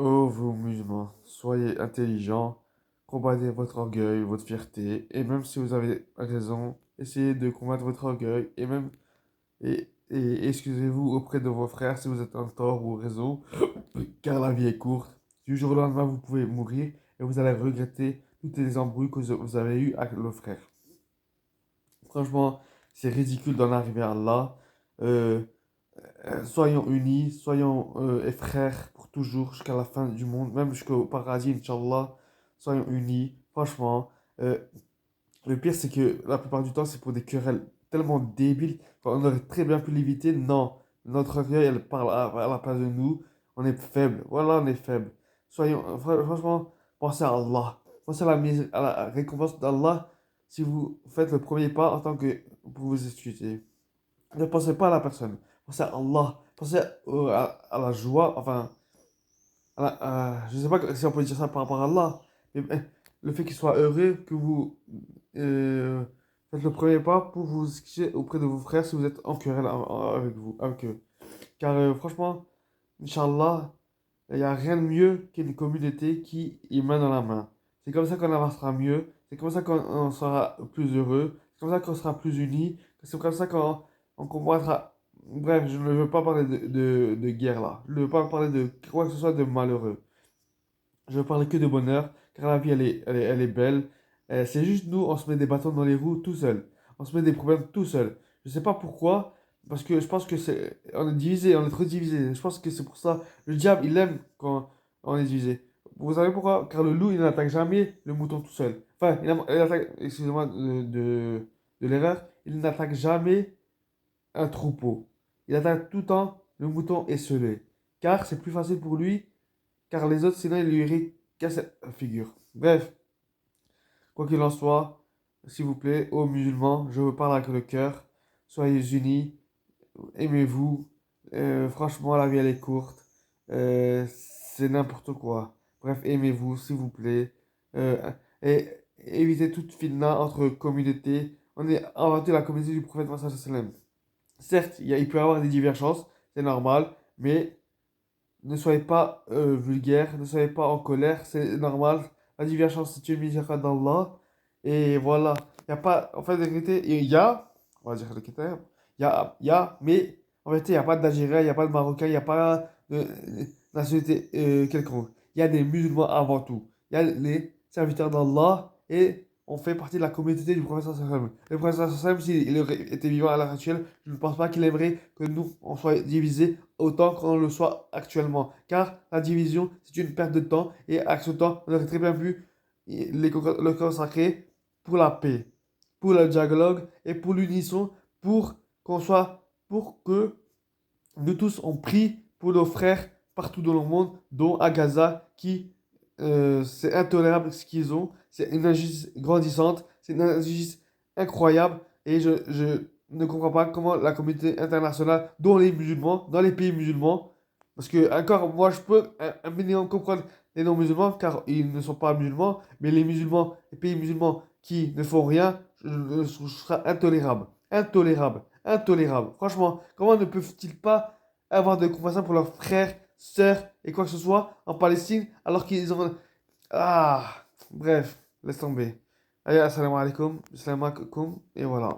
Ô vous musulmans, soyez intelligents, combattez votre orgueil, votre fierté, et même si vous avez raison, essayez de combattre votre orgueil, et excusez-vous auprès de vos frères si vous êtes en tort ou raison, car la vie est courte. Du jour au lendemain, vous pouvez mourir, et vous allez regretter toutes les embrouilles que vous avez eues avec le frère. Franchement, c'est ridicule d'en arriver à là. Euh, Soyons unis, soyons frères pour toujours jusqu'à la fin du monde, même jusqu'au paradis, Inch'Allah. Soyons unis, franchement. Euh, le pire, c'est que la plupart du temps, c'est pour des querelles tellement débiles qu'on aurait très bien pu l'éviter. Non, notre orgueil, elle parle à la place de nous. On est faible. Voilà, on est faible. Soyons, franchement, pensez à Allah. Pensez à à la récompense d'Allah si vous faites le premier pas en tant que pour vous excuser. Ne pensez pas à la personne. Pensez à Allah. Pensez à la joie. Enfin, je ne sais pas si on peut dire ça par rapport à Allah. Mais le fait qu'il soit heureux, que vous euh, faites le premier pas pour vous excuser auprès de vos frères si vous êtes en querelle avec vous, avec eux. Car franchement, Inch'Allah, il n'y a rien de mieux qu'une communauté qui y main dans la main. C'est comme ça qu'on avancera mieux. C'est comme ça qu'on sera plus heureux. C'est comme ça qu'on sera plus unis. C'est comme ça qu'on combattra. Bref, je ne veux pas parler de guerre là. Je ne veux pas parler de quoi que ce soit de malheureux. Je veux parler que de bonheur, car la vie, elle est belle. C'est juste nous, on se met des bâtons dans les roues tout seul. On se met des problèmes tout seul. Je sais pas pourquoi, parce que je pense que on est divisé, on est trop divisé. Je pense que c'est pour ça. Le diable, il aime quand on est divisé. Vous savez pourquoi? Car le loup, il n'attaque jamais le mouton tout seul. Enfin, il attaque, excusez-moi de l'erreur, il n'attaque jamais un troupeau. Il attaque tout le temps le mouton esselé. Car c'est plus facile pour lui car les autres, sinon, ils lui cassent la figure. Bref, quoi qu'il en soit, s'il vous plaît, aux musulmans, je vous parle avec le cœur. Soyez unis, aimez-vous. Franchement, la vie, elle est courte. C'est n'importe quoi. Bref, aimez-vous, s'il vous plaît. Et évitez toute fitna entre communautés. On est inventé la communauté du prophète Mohammed sallallahu alayhi wa sallam. Certes, il peut y avoir des divergences, c'est normal, mais ne soyez pas vulgaire, ne soyez pas en colère, c'est normal. La divergence, c'est une miséricorde d'Allah. Et voilà. Il n'y a pas, en fait, en vérité, il y a, on va dire le critère, mais en vérité, il n'y a pas d'Algérien, il n'y a pas de Marocain, il n'y a pas de nationalité quelconque. Il y a des musulmans avant tout. Il y a les serviteurs d'Allah et on fait partie de la communauté du prophète sallallahu alayhi wa sallam. Le prophète sallallahu alayhi wa sallam, s'il aurait été vivant à l'heure actuelle, je ne pense pas qu'il aimerait que nous, on soit divisés autant qu'on le soit actuellement. Car la division, c'est une perte de temps et avec ce temps, on aurait très bien pu le consacrer pour la paix, pour le dialogue et pour l'unisson, pour qu'on soit, pour que nous tous on prie pour nos frères partout dans le monde, dont à Gaza, qui c'est intolérable ce qu'ils ont, c'est une injustice grandissante, c'est une injustice incroyable, et je ne comprends pas comment la communauté internationale, dont les musulmans, dans les pays musulmans, parce que encore moi je peux un minimum comprendre les non-musulmans, car ils ne sont pas musulmans, mais les musulmans, les pays musulmans qui ne font rien, je trouve ça intolérable, intolérable, intolérable. Franchement, comment ne peuvent-ils pas avoir de compassion pour leurs frères, sœurs et quoi que ce soit en Palestine alors qu'ils ont... Ah, bref, laisse tomber. Allez, assalamu alaikum, salam alaikum, et voilà.